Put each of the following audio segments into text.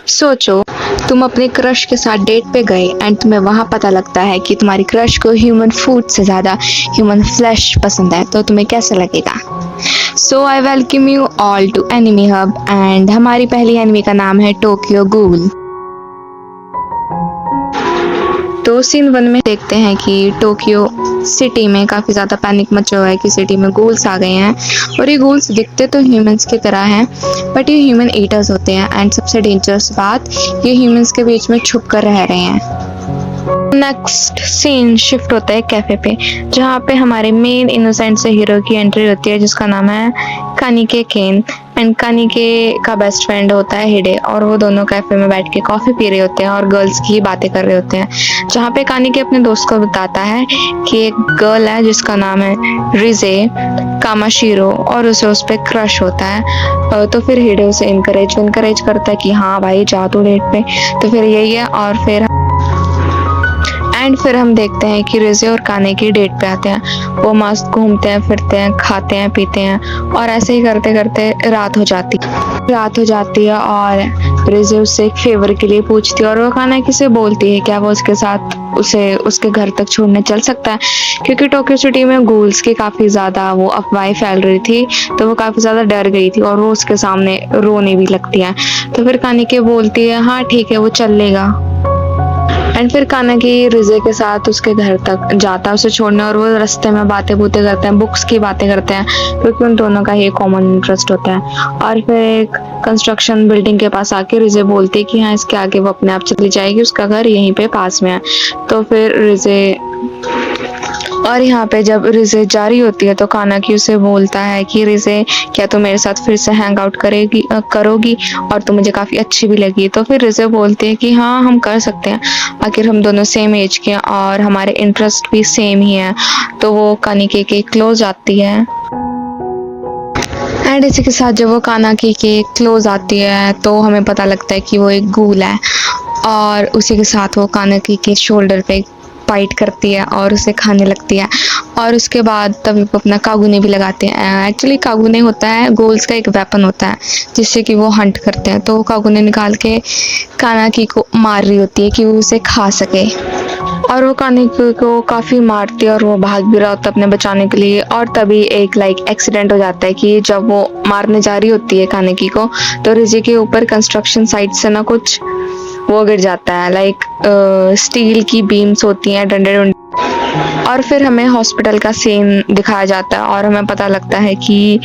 सोचो, तुम अपने क्रश के साथ डेट पे गए एंड तुम्हें वहां पता लगता है कि तुम्हारी क्रश को ह्यूमन फूड से ज़्यादा ह्यूमन फ्लैश पसंद है, तो तुम्हें कैसा लगेगा? So I welcome you all to enemy hub and हमारी पहली एनिमी का नाम है टोक्यो गूल। तो सीन 1 में देखते हैं कि टोक्यो सिटी में काफ़ी ज़्यादा पैनिक मचा हुआ है कि सिटी में गूल्स आ गए हैं और ये गूल्स दिखते तो ह्यूमंस की तरह हैं बट ये ह्यूमन ईटर्स होते हैं एंड सबसे डेंजरस बात, ये ह्यूमंस के बीच में छुप कर रह रहे हैं। नेक्स्ट सीन शिफ्ट होता है कैफे पे, जहाँ पे हमारे मेन इनोसेंट से हीरो की एंट्री होती है जिसका नाम है कानिके केन एंड कानिके का बेस्ट फ्रेंड होता है हिडे और वो दोनों कैफे में बैठ के कॉफी पी रहे होते हैं और गर्ल्स की ही बातें कर रहे होते हैं, जहाँ पे कानिके अपने दोस्त को बताता है कि एक गर्ल है जिसका नाम है रिजे कामाशीरो और उसे उस पर क्रश होता है। तो फिर हिडे उसे इनकरेज करता है कि हाँ भाई जा तू डेट पे, तो फिर यही है। और फिर हम देखते हैं कि रिजे और काने की डेट पे आते हैं। वो मस्त घूमते हैं, फिरते हैं, खाते हैं, पीते हैं और ऐसे ही करते करते रात हो जाती है और रिजे उससे एक फेवर के लिए पूछती है और वो काने से बोलती है क्या वो उसके साथ उसे उसके घर तक छोड़ने चल सकता है, क्योंकि टोक्यो सिटी में गूल्स की काफ़ी ज़्यादा वो अफवाहें फैल रही थी, तो वो काफ़ी ज़्यादा डर गई थी और वो उसके सामने रोने भी लगती है। तो फिर कानिके बोलती है हाँ ठीक है वो चल लेगा एंड फिर कानाकी रिजे के साथ उसके घर तक जाता है उसे छोड़ने और वो रास्ते में बातें करते हैं, बुक्स की बातें करते हैं क्योंकि उन दोनों का ये कॉमन इंटरेस्ट होता है। और फिर एक कंस्ट्रक्शन बिल्डिंग के पास आके रिजे बोलती है कि हाँ इसके आगे वो अपने आप चली जाएगी, उसका घर यहीं पे पास में है। तो फिर रिजे और यहाँ पे जब रिजे जा रही होती है तो कानाकी उसे बोलता है कि रिजे क्या तू मेरे साथ फिर से हैंग आउट करोगी और तू मुझे काफ़ी अच्छी भी लगी। तो फिर रिजे बोलती है कि हाँ हम कर सकते हैं, आखिर हम दोनों सेम एज के हैं और हमारे इंटरेस्ट भी सेम ही है। तो वो कानिके के क्लोज आती है एंड इसी के साथ जब वो कानाकी के क्लोज आती है तो हमें पता लगता है कि वो एक गूल है और उसी के साथ वो कानाकी के शोल्डर पे फाइट करती है और उसे खाने लगती है। और उसके बाद तभी वो अपना कागुने भी लगाते हैं। एक्चुअली कागुने होता है गोल्स का एक वेपन होता है जिससे कि वो हंट करते हैं, तो वो कागुने निकाल के कानाकी को मार रही होती है कि वो उसे खा सके और वो कानाकी को काफ़ी मारती है और वो भाग भी रहा होता है अपने बचाने के लिए। और तभी एक एक्सीडेंट हो जाता है कि जब वो मारने जा रही होती है कानाकी को तो रिजी के ऊपर कंस्ट्रक्शन साइट से ना कुछ वो गिर जाता है, स्टील की बीम्स होती हैं, डंडे और फिर हमें हॉस्पिटल का सीन दिखाया जाता है और हमें पता लगता है कि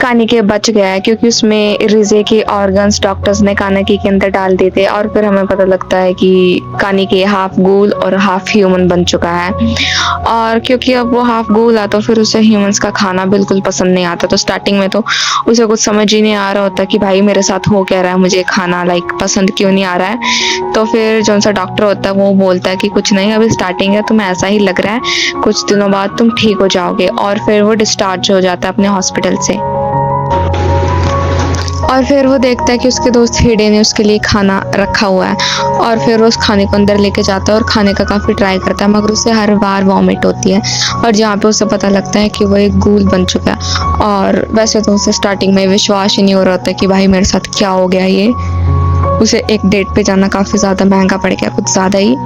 कानिके बच गया है क्योंकि उसमें रिजे के ऑर्गन्स डॉक्टर्स ने कानिके के अंदर डाल दिए थे। और फिर हमें पता लगता है कि कानिके हाफ गूल और हाफ ह्यूमन बन चुका है और क्योंकि अब वो हाफ गूल है तो फिर उसे ह्यूमंस का खाना बिल्कुल पसंद नहीं आता। तो स्टार्टिंग में तो उसे कुछ समझ ही नहीं आ रहा होता कि भाई मेरे साथ हो क्या रहा है, मुझे खाना पसंद क्यों नहीं आ रहा है। तो फिर जो सा डॉक्टर होता है वो बोलता है कि कुछ नहीं, अभी स्टार्टिंग है, तुम्हें ऐसा ही लग रहा है, कुछ दिनों बाद तुम ठीक हो जाओगे। और फिर वो डिस्चार्ज हो जाता है अपने हॉस्पिटल से और फिर वो देखता है कि उसके दोस्त हिडे ने उसके लिए खाना रखा हुआ है और फिर वो उस खाने को अंदर लेके जाता है और खाने का काफ़ी ट्राई करता है मगर उसे हर बार वॉमिट होती है और जहाँ पे उसे पता लगता है कि वो एक गूल बन चुका है। और वैसे तो उसे स्टार्टिंग में विश्वास ही नहीं हो रहा होता कि भाई मेरे साथ क्या हो गया, ये उसे एक डेट पे जाना काफ़ी ज़्यादा महंगा पड़ गया, कुछ ज़्यादा ही।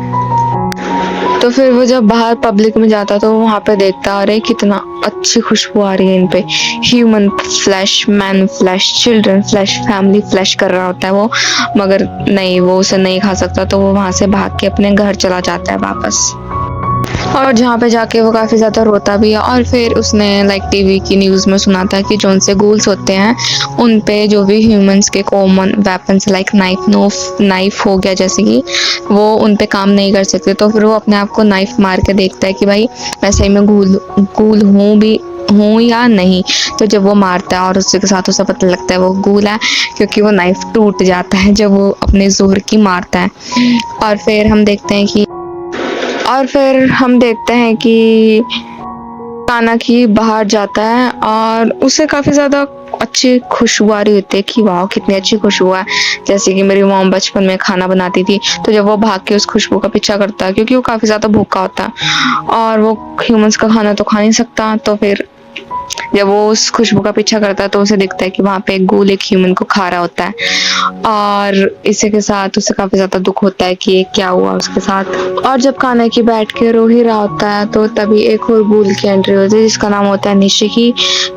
तो फिर वो जब बाहर पब्लिक में जाता तो वहाँ पे देखता अरे कितना अच्छी खुशबू आ रही है इन पे, human flesh, man flash, children flash, family flash कर रहा होता है वो, मगर नहीं वो उसे नहीं खा सकता। तो वो वहाँ से भाग के अपने घर चला जाता है वापस और जहाँ पे जाके वो काफ़ी ज़्यादा रोता भी है। और फिर उसने टीवी की न्यूज़ में सुना था कि जो उनसे गूल्स होते हैं उन पे जो भी ह्यूमंस के कॉमन वेपन्स नाइफ हो गया जैसे कि वो उन पे काम नहीं कर सकते। तो फिर वो अपने आप को नाइफ मार के देखता है कि भाई मैं सही में गूल हूँ या नहीं। तो जब वो मारता है और उसके साथ उसे पता लगता है वो गूल है क्योंकि वो नाइफ टूट जाता है जब वो अपने जोर की मारता है। और फिर हम देखते हैं कि कानाकी बाहर जाता है और उसे काफ़ी ज़्यादा अच्छी खुशबू आ रही होती है कि वाह कितनी अच्छी खुशबू है, जैसे कि मेरी मॉम बचपन में खाना बनाती थी। तो जब वो भाग के उस खुशबू का पीछा करता है क्योंकि वो काफ़ी ज़्यादा भूखा होता है और वो ह्यूमंस का खाना तो खा नहीं सकता, तो फिर जब वो उस खुशबू का पीछा करता है तो उसे दिखता है कि वहाँ पे एक गूल एक ह्यूमन को खा रहा होता है, और इसी के साथ उसे काफी ज्यादा दुख होता है कि ये क्या हुआ उसके साथ। और जब कानाकी बैठ के रो ही रहा होता है तो तभी एक और गूल की एंट्री होती है जिसका नाम होता है निशिकी।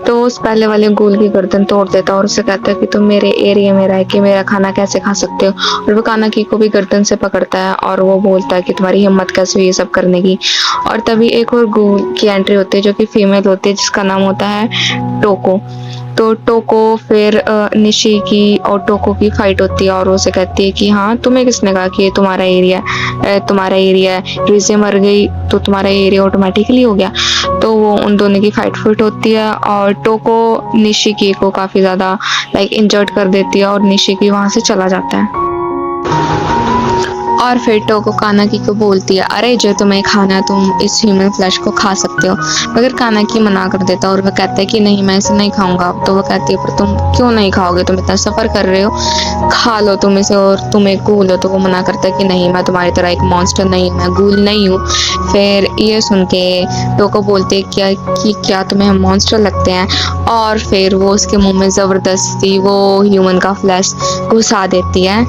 तो उस पहले वाले गूल की गर्दन तोड़ देता है और उसे कहता है कि तुम मेरे एरिया में रह के मेरा खाना कैसे खा सकते हो, और वो कानाकी को भी गर्दन से पकड़ता है और वो बोलता है कि तुम्हारी हिम्मत कैसे हुई ये सब करने की। और तभी एक और गूल की एंट्री होती है जो कि फीमेल होती है जिसका नाम होता है टोको। तो टोको फिर निशिकी और टोको की फाइट होती है और वो उसे कहती है कि हाँ तुम्हें किसने कहा कि ये तुम्हारा एरिया है, रिजे मर गई तो तुम्हारा एरिया ऑटोमेटिकली हो गया। तो वो उन दोनों की फाइट होती है और टोको निशिकी को काफी ज्यादा इंजर्ड कर देती है और निशिकी वहां से चला जाता है। और फिर टोको कानाकी को बोलती है अरे जो तुम्हें खाना है तुम इस ह्यूमन फ्लैश को खा सकते हो, मगर कानाकी मना कर देता है और वह कहता है कि नहीं मैं इसे नहीं खाऊंगा। तो वह कहती है पर तुम क्यों नहीं खाओगे, तुम इतना सफर कर रहे हो, खा लो तुम इसे और तुम एक गूल हो। तो वो मना करता है कि नहीं मैं तुम्हारी तरह एक मॉन्स्टर नहीं हूँ, मैं गूल नहीं हूँ। फिर ये सुन के टोको बोलते क्या तुम्हें हम मॉन्स्टर लगते हैं, और फिर वो उसके मुंह में जबरदस्ती वो ह्यूमन का फ्लैश घुसा देती है।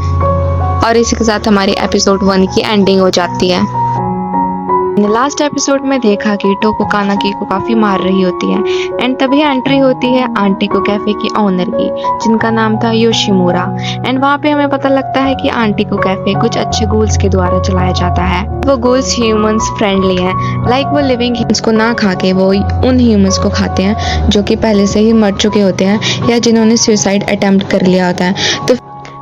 और इसी के साथ हमारी एपिसोड 1 की एंडिंग हो जाती है। लास्ट एपिसोड में देखा कि टोको कानाकी को काफी मार रही होती है एंड तभी एंट्री होती है आंटी को कैफे की ऑनर की जिनका नाम था योशिमुरा। एंड वहाँ पे हमें पता लगता है कि आंटी को कैफे कुछ अच्छे गूल्स के द्वारा चलाया जाता है। वो गूल्स ह्यूमंस फ्रेंडली हैं, वो लिविंग ह्यूमंस को ना खा के वो उन ह्यूमंस को खाते हैं जो कि पहले से ही मर चुके होते हैं या जिन्होंने सुसाइड अटेम्प्ट कर लिया होता है। तो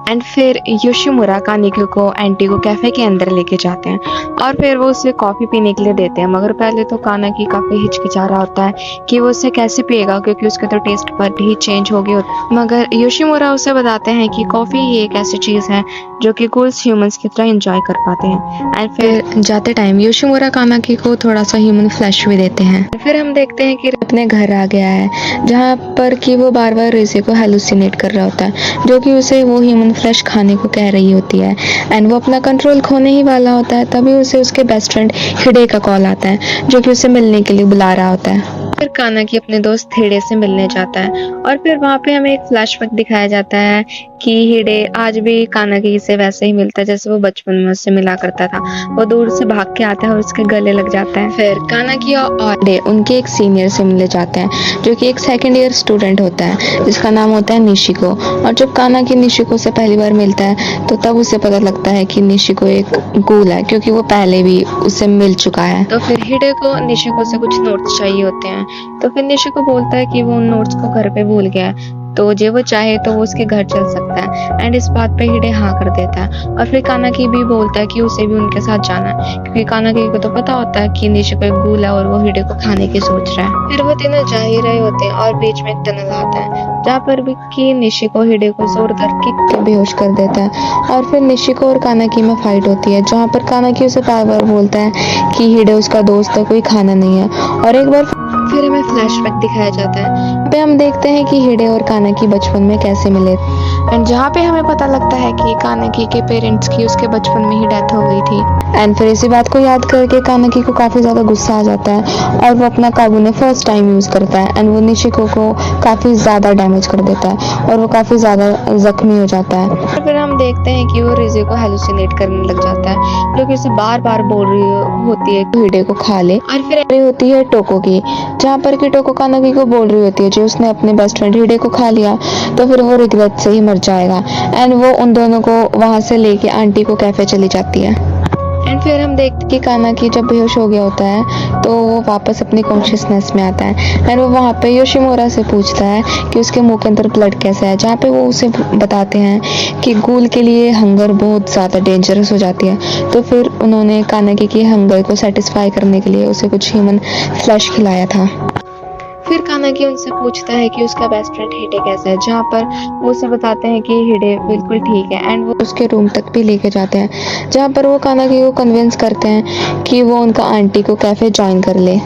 एंड फिर योशिमुरा कानाकी को आंटी को कैफे के अंदर लेके जाते हैं और फिर वो उसे कॉफी पीने के लिए देते हैं, मगर पहले तो कानाकी काफी हिचकिचा रहा होता है कि वो उसे कैसे पिएगा क्योंकि उसके तो टेस्ट पर ही चेंज हो गया होता है। मगर योशिमुरा उसे बताते हैं कि कॉफी ही एक ऐसी चीज है जो कि गूल्स ह्यूमंस की तरह एंजॉय कर पाते हैं। एंड फिर जाते टाइम योशिमुरा कानाकी को थोड़ा सा ह्यूमन फ्लैश भी देते हैं। फिर हम देखते हैं कि अपने घर आ गया है जहाँ पर कि वो बार बार रिजे को हेलुसिनेट कर रहा होता है जो कि उसे वो ह्यूमन फ्लैश खाने को कह रही होती है। एंड वो अपना कंट्रोल खोने ही वाला होता है तभी उसे उसके बेस्ट फ्रेंड हिडे का कॉल आता है जो कि उसे मिलने के लिए बुला रहा होता है। फिर कानाकी अपने दोस्त हिडे से मिलने जाता है और फिर वहाँ पे हमें एक फ्लैशबैक दिखाया जाता है कि हिडे आज भी कानाकी से वैसे ही मिलता है जैसे वो बचपन में उससे मिला करता था। वो दूर से भाग के आता है और उसके गले लग जाता है। फिर कानाकी और हिडे उनके एक सीनियर से मिलने जाते हैं जो कि एक सेकेंड ईयर स्टूडेंट होता है जिसका नाम होता है निशिको। और जब कानाकी निशिको से पहली बार मिलता है तो तब उसे पता लगता है कि निशिको एक गूल है क्योंकि वो पहले भी उससे मिल चुका है। तो फिर हिडे को निशिको से कुछ नोट्स चाहिए होते हैं तो फिर निशिको बोलता है कि वो उन नोट्स को घर पे भूल गया है, तो जो वो चाहे तो वो उसके घर चल सकता है। एंड इस बात पे हिडे हाँ कर देता है और फिर कानाकी भी बोलता है कि उसे भी उनके साथ जाना है क्योंकि कानाकी को तो पता होता है कि निशिको एक गूल है और वो हिडे को खाने की सोच रहा है। फिर वो तीनों जा ही रहे होते हैं और बीच में एक टनल आता है जहाँ पर भी कि निशिको हिडे को जोरदार किक के बेहोश कर देता है। और फिर निशिको और कानाकी में फाइट होती है जहाँ पर कानाकी उसे बार बार बोलता है कि हिडे उसका दोस्त है, कोई खाना नहीं है। और एक बार फिर हमें फ्लैशबैक दिखाया जाता है यहाँ पे हम देखते हैं कि हिडे और कानाकी बचपन में कैसे मिले एंड जहाँ पे हमें पता लगता है कि कानाकी के पेरेंट्स की उसके बचपन में ही डेथ हो गई थी। एंड फिर इसी बात को याद करके कानाकी को काफी ज्यादा गुस्सा आ जाता है और वो अपना काबूने फर्स्ट टाइम यूज करता है एंड वो निशिको को काफी ज्यादा डैमेज कर देता है और वो काफी ज्यादा जख्मी हो जाता है। और फिर हम देखते हैं कि वो रिजे को हेलुसिनेट करने लग जाता है जो कि उसे बार बार बोल रही होती है कि हिडे को खा ले। और फिर होती है टोको की जहाँ पर कि टोको कानाकी को बोल रही होती है जो उसने अपने बेस्ट फ्रेंड हिडे को खा लिया तो फिर वो रिग्रेट से ही मर जाएगा। एंड वो उन दोनों को वहां से लेके आंटी को कैफे चली जाती है। एंड फिर हम देखते हैं कि कानाकी जब बेहोश हो गया होता है तो वो वापस अपनी कॉन्शियसनेस में आता है एंड वो वहाँ पे योशिमुरा से पूछता है कि उसके मुंह के अंदर ब्लड कैसा है, जहाँ पे वो उसे बताते हैं कि गूल के लिए हंगर बहुत ज़्यादा डेंजरस हो जाती है। तो फिर उन्होंने कानाकी की हंगर को सेटिस्फाई करने के लिए उसे कुछ ह्यूमन फ्लैश खिलाया था। फिर कानाकी उनसे पूछता है कि उसका बेस्ट फ्रेंड हिडे कैसा है, जहाँ पर वो उसे बताते हैं कि हिडे बिल्कुल ठीक है एंड वो उसके रूम तक भी लेके जाते हैं जहाँ पर वो कानाकी को कन्विंस करते हैं कि वो उनका आंटी को कैफे ज्वाइन कर ले,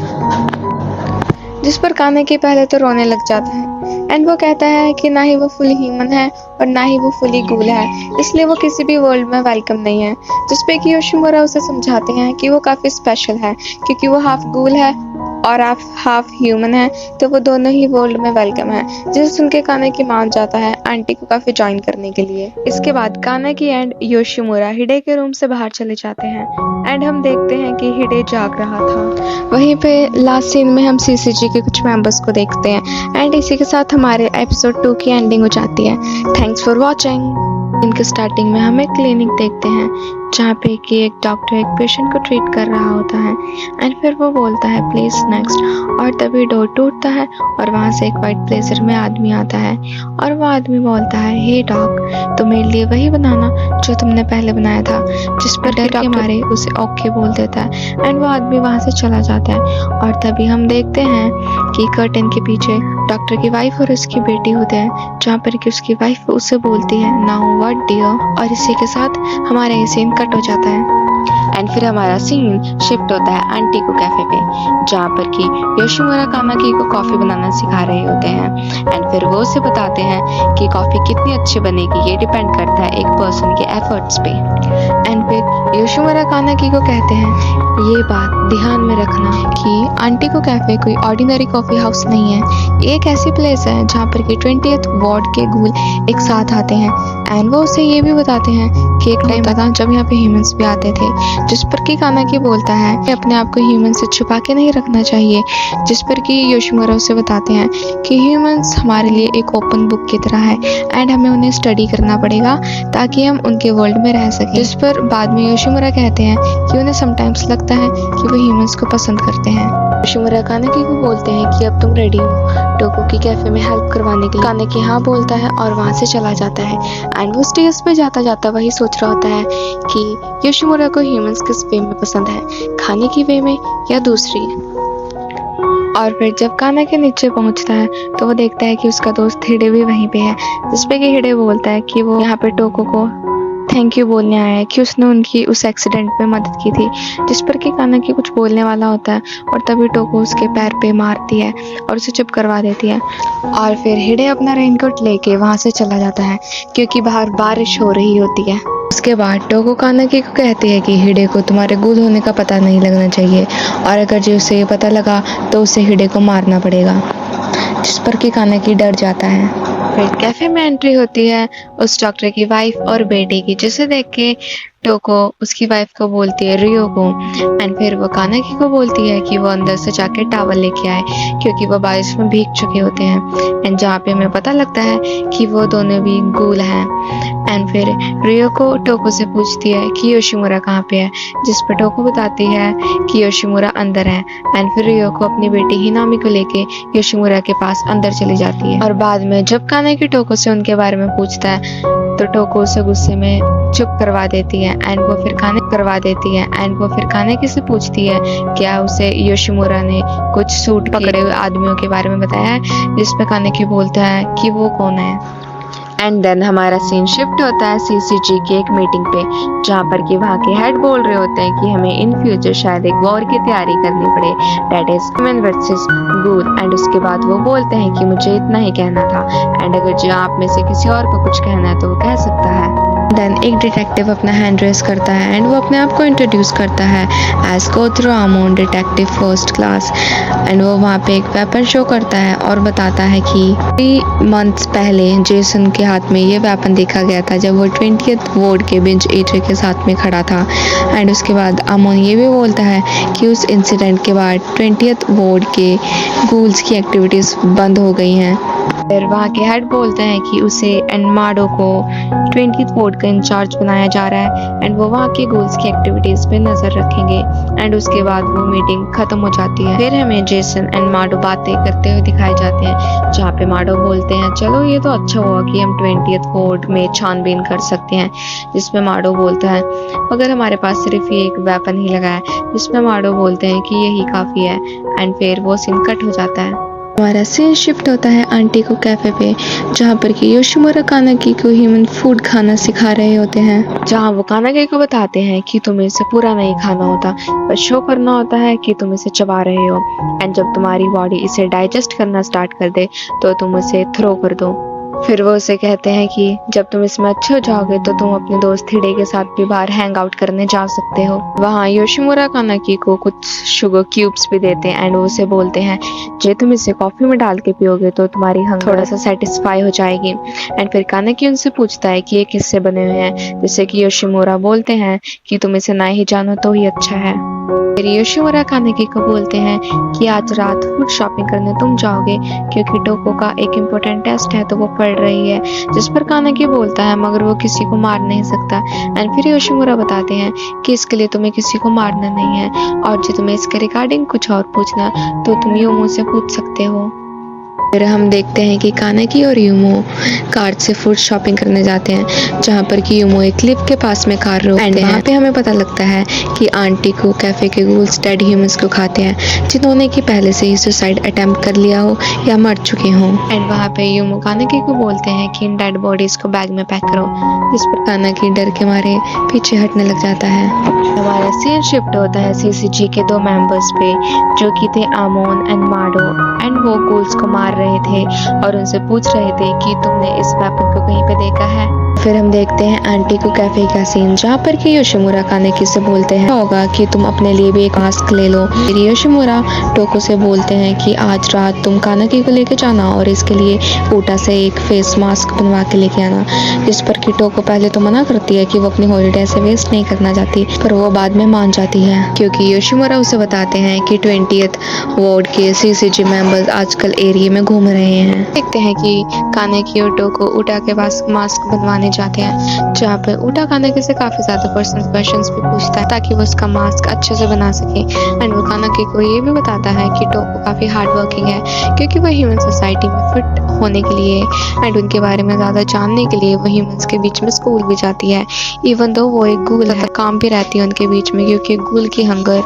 जिस पर कानाकी पहले तो रोने लग जाता है एंड वो कहता है कि ना ही वो फुली ह्यूमन है और ना ही वो फुली गूल है, इसलिए वो किसी भी वर्ल्ड में वेलकम नहीं है। जिसपे कि योशिमुरा उसे समझाते हैं कि वो काफी स्पेशल है क्योंकि वो हाफ गूल है और आप हाफ ह्यूमन हैं, तो वो दोनों ही वर्ल्ड में वेलकम है। जिसे सुन के कानाकी मान जाता है आंटी को काफी ज्वाइन करने के लिए। इसके बाद कानाकी एंड योशिमुरा हिडे के रूम से बाहर चले जाते हैं एंड हम देखते हैं कि हिडे जाग रहा था। वहीं पे लास्ट सीन में हम सीसीजी के कुछ मेंबर्स को देखते हैं एंड इसी के साथ हमारे एपिसोड 2 की एंडिंग हो जाती है। Thanks for watching. इनके स्टार्टिंग में हम एक क्लिनिक देखते हैं जहाँ पे कि एक डॉक्टर एक पेशेंट को ट्रीट कर रहा होता है एंड फिर वो बोलता है प्लीज नेक्स्ट, और तभी डोर टूटता है और वहाँ से एक वाइट ब्लेजर में आदमी आता है और वो आदमी बोलता है हे डॉग, तो मेरे लिए वही बनाना जो तुमने पहले बनाया था। जिस पर डर के मारे उसे ओके बोल देता है एंड वो आदमी वहाँ से चला जाता है। और तभी हम देखते हैं कि कर्टन के पीछे डॉक्टर की वाइफ और उसकी बेटी होते हैं, जहाँ पर कि उसकी वाइफ उसे बोलती है नाउ व्हाट डियर, और इसी के साथ हमारा ये सीन कट हो जाता है एंड फिर हमारा सीन शिफ्ट होता है आंटी को कैफे पे, जहाँ पर कि योशिमुरा कानाकी को कॉफी बनाना सिखा रहे होते हैं एंड फिर वो उसे बताते हैं कि कॉफी कितनी अच्छी बनेगी ये डिपेंड करता है एक पर्सन के एफर्ट्स पे। एंड फिर योशिमुरा कानाकी को कहते हैं ये बात ध्यान में रखना कि आंटी को कैफे कोई ऑर्डिनरी कॉफी हाउस नहीं है, ये एक ऐसी प्लेस है जहाँ पर कि 20th वार्ड के गूल एक साथ आते हैं एंड वो उसे ये भी बताते हैं कि एक टाइम था जब यहाँ पे ह्यूमंस भी आते थे। जिस पर कि कानाकी बोलता है कि अपने आप को ह्यूमन से छुपा के नहीं रखना चाहिए, जिस पर कि योशिमुरा उसे बताते हैं कि ह्यूमंस हमारे लिए एक ओपन बुक की तरह है एंड हमें उन्हें स्टडी करना पड़ेगा ताकि हम उनके वर्ल्ड में रह सकें। जिस पर बाद में योशिमुरा कहते हैं कि उन्हें समटाइम्स लगता है कि वो ह्यूमंस को पसंद करते हैं। योशिमुरा कानाकी को बोलते हैं कि अब तुम रेडी हो टोको की कैफे में हेल्प करवाने के लिए। कानाकी हाँ बोलता है और वहाँ से चला जाता है एंड वो स्टेज पे जाता जाता वही सोच रहा होता है कि योशिमुरा को ह्यूमंस किस वे में पसंद है, खाने की वे में या दूसरी। और फिर जब काना के नीचे पहुंचता है तो वो देखता है कि उसका दोस्त हिडे भी वहीं पे है, जिसपे कि हिडे बोलता है कि वो यहाँ पे टोको को थैंक यू बोलने आया है कि उसने उनकी उस एक्सीडेंट में मदद की थी। जिस पर कि काना की कुछ बोलने वाला होता है और तभी टोको उसके पैर पे मारती है और उसे चुप करवा देती है। और फिर हिडे अपना रेनकोट लेके वहाँ से चला जाता है क्योंकि बाहर बारिश हो रही होती है। उसके बाद टोको कानाकी को कहती है कि हिडे को तुम्हारे गूल होने का पता नहीं लगना चाहिए और अगर जो उसे ये पता लगा तो उसे हिडे को मारना पड़ेगा। जिस पर कि कानाकी डर जाता है। फिर कैफे में एंट्री होती है उस डॉक्टर की वाइफ और बेटे की, जिसे देख के टोको उसकी वाइफ को बोलती है रियो को एंड फिर वो कानाकी को बोलती है कि वो अंदर से जाके टॉवल लेके आए क्योंकि वो बारिश में भीग चुके होते हैं एंड जहाँ पे हमें पता लगता है कि वो दोनों भी गूल हैं। एंड फिर रियो को टोको से पूछती है कि योशिमुरा कहाँ पे है, जिस पर टोको बताती है कि योशिमुरा अंदर है एंड फिर रियो को अपनी बेटी हिनामी को लेके योशिमुरा के पास अंदर चली जाती है। और बाद में जब कानाकी टोको से उनके बारे में पूछता है तो टोको उसे गुस्से में चुप करवा देती है एंड वो फिर कानाकी से पूछती है क्या उसे योशिमुरा ने कुछ सूट पकड़े हुए आदमियों के बारे में बताया है, जिस पे कानाकी बोलता है कि वो कौन है। एंड देन हमारा सीन शिफ्ट होता है सीसीजी की एक मीटिंग पे, जहाँ पर कि वहाँ के हेड बोल रहे होते हैं कि हमें इन फ्यूचर शायद एक वॉर की तैयारी करनी पड़े, that is human versus ghoul. And उसके बाद वो बोलते हैं कि मुझे इतना ही कहना था एंड अगर जो आप में से किसी और को कुछ कहना है तो वो कह सकता है। देन एक डिटेक्टिव अपना हैंड रेस करता है एंड वो अपने आप को इंट्रोड्यूस करता है as Kotaro Amon detective first class and वो वहाँ पे एक वेपन शो करता है और बताता है कि 3 मंथ्स पहले जेसन के हाथ में ये वेपन देखा गया था जब वो 20th वार्ड के बिंज ईटर के साथ में खड़ा था। एंड उसके बाद आमोन ये भी बोलता है कि उस इंसिडेंट के बाद 20th वार्ड के गूल्स की एक्टिविटीज बंद हो गई हैं। फिर वहाँ के हेड बोलते हैं कि उसे एंड माडो को 20th वार्ड का इंचार्ज बनाया जा रहा है एंड वो वहाँ के गूल्स की एक्टिविटीज पे नजर रखेंगे। एंड उसके बाद वो मीटिंग खत्म हो जाती है। फिर हमें जेसन एंड माडो बातें करते हुए दिखाए जाते हैं, जहाँ पे माडो बोलते हैं चलो ये तो अच्छा हुआ कि हम 20th वार्ड में छानबीन कर सकते हैं, जिसमें माडो बोलता है मगर हमारे पास सिर्फ ये एक वेपन ही लगा है, जिसमें माडो बोलते हैं कि यही काफी है। एंड फिर वो सीन कट हो जाता है। हमारा सीन शिफ्ट होता है आंटी को कैफे पे, जहाँ पर कि योशिमुरा कानाकी को ह्यूमन फूड खाना सिखा रहे होते हैं, जहाँ वो कानाकी को बताते हैं कि तुम्हें इसे पूरा नहीं खाना होता, बस शो करना होता है कि तुम इसे चबा रहे हो एंड जब तुम्हारी बॉडी इसे डाइजेस्ट करना स्टार्ट कर दे तो तुम इसे थ्रो कर दो। फिर वो उसे कहते हैं कि जब तुम इसमें अच्छे हो जाओगे तो तुम अपने दोस्त हिडे के साथ भी बाहर हैंग आउट करने जा सकते हो। वहाँ योशिमुरा कानाकी को कुछ शुगर क्यूब्स भी देते हैं एंड वो उसे बोलते हैं जे तुम इसे कॉफी में डाल के पियोगे तो तुम्हारी हंगर थोड़ा सा सेटिस्फाई हो जाएगी। एंड फिर कानाकी उनसे पूछता है कि ये किससे बने हुए हैं, जिससे कि योशिमुरा बोलते हैं कि तुम इसे ना ही जानो तो ही अच्छा है। फिर योशिमुरा कानाकी को बोलते हैं कि आज रात फूड शॉपिंग करने तुम जाओगे क्योंकि टोको का एक इम्पोर्टेंट टेस्ट है तो वो पढ़ रही है, जिस पर कानाकी बोलता है मगर वो किसी को मार नहीं सकता। एंड फिर योशिमुरा बताते हैं कि इसके लिए तुम्हें किसी को मारना नहीं है और जो तुम्हें इसके रिगार्डिंग कुछ और पूछना तो तुम यूमो से पूछ सकते हो। फिर हम देखते हैं कि कानाकी और यूमो कार से फूड शॉपिंग करने जाते हैं, जहाँ पर कि यूमो एक क्लिफ के पास में कार रोकते हैं। वहाँ पे हमें पता लगता है कि आंटी को कैफे के गूल्स डेड ह्यूमंस को खाते हैं जिन्होंने कि पहले से ही सुसाइड अटेम्प्ट कर लिया हो या मर चुके हों। एंड वहाँ पे यूमो कानाकी को बोलते हैं कि इन डेड बॉडीज को बैग में पैक करो, जिस पर कानाकी डर के मारे पीछे हटने लग जाता है। हमारा सीन शिफ्ट होता है सीसीजी के 2 मेंबर्स पे जो कि थे आमोन एंड माडो एंड वो गूल्स को मार रहे थे और उनसे पूछ रहे थे कि तुमने इस वेपन को कहीं पे देखा है। फिर हम देखते हैं आंटी को कैफे का सीन, जहाँ पर कि योशिमुरा कानाकी से बोलते हैं होगा कि तुम अपने लिए भी एक मास्क ले लो। फिर योशिमुरा टोको से बोलते हैं कि आज रात तुम कानाकी को लेके जाना और इसके लिए ऊटा से एक फेस मास्क बनवा के लेके आना, जिस पर कि टोको पहले तो मना करती है कि वो अपनी हॉलीडे से वेस्ट नहीं करना चाहती, पर वो बाद में मान जाती है क्योंकि योशिमुरा उसे बताते हैं कि 20th वार्ड के सीसीजी मेंबर्स आजकल एरिया में घूम रहे हैं। देखते हैं कि कानाकी और टोको ऊटा के पास मास्क बनवाने जाते हैं, जहाँ पे ऊटा कानाकी से काफी ज्यादा पर्सनल क्वेश्चंस भी पूछता है ताकि वो उसका मास्क अच्छे से बना सके। एंड वो कानाकी को ये भी बताता है कि टोको काफी हार्ड वर्किंग है क्योंकि वो ह्यूमन सोसाइटी में फिट होने के लिए एंड उनके बारे में ज्यादा जानने के लिए वो ह्यूमंस के बीच में स्कूल भी जाती है, इवन दो वो एक गूल है, काम भी रहती है उनके बीच में क्योंकि गूल की हंगर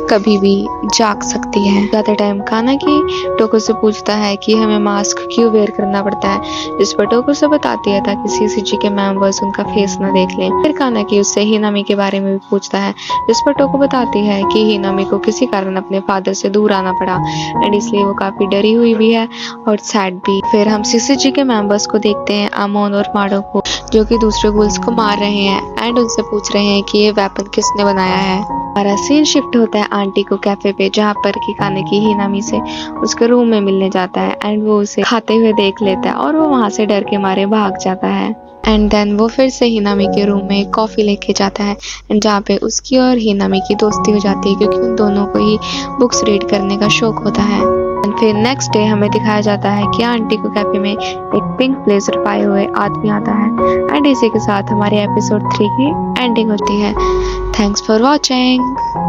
कभी भी जाग सकती है। ज्यादा टाइम कानाकी टोको से पूछता है कि हमें मास्क क्यों वेयर करना पड़ता है, जिस पर टोको से बताती है ताकि सीसीजी के मेंबर्स उनका फेस न देख लें। फिर कानाकी उससे हिनामी के बारे में भी पूछता है, जिस पर टोको बताती है कि हिनामी को किसी कारण अपने फादर से दूर आना पड़ा एंड इसलिए वो काफी डरी हुई भी है और सैड भी। फिर हम सीसीजी के मेंबर्स को देखते हैं आमोन और माडो को जो कि दूसरे गूल्स को मार रहे हैं एंड उनसे पूछ रहे हैं कि ये वेपन किसने बनाया है। हमारा सीन शिफ्ट होता है आंटी को कैफे पे, जहाँ पर कि कानाकी हिनामी से उसके रूम में मिलने जाता है एंड वो उसे खाते हुए देख लेता है और वो वहां से डर के मारे भाग जाता है। एंड देन वो फिर से हिनामी के रूम में कॉफी लेके जाता है एंड जहाँ पे उसकी और हिनामी की दोस्ती हो जाती है क्योंकि उन दोनों को ही बुक्स रीड करने का शौक होता है। एंड फिर नेक्स्ट डे हमें दिखाया जाता है कि आंटी को कैफे में एक पिंक ब्लेजर पाए हुए आदमी आता है एंड इसी के साथ हमारे एपिसोड 3 की एंडिंग होती है। Thanks for watching.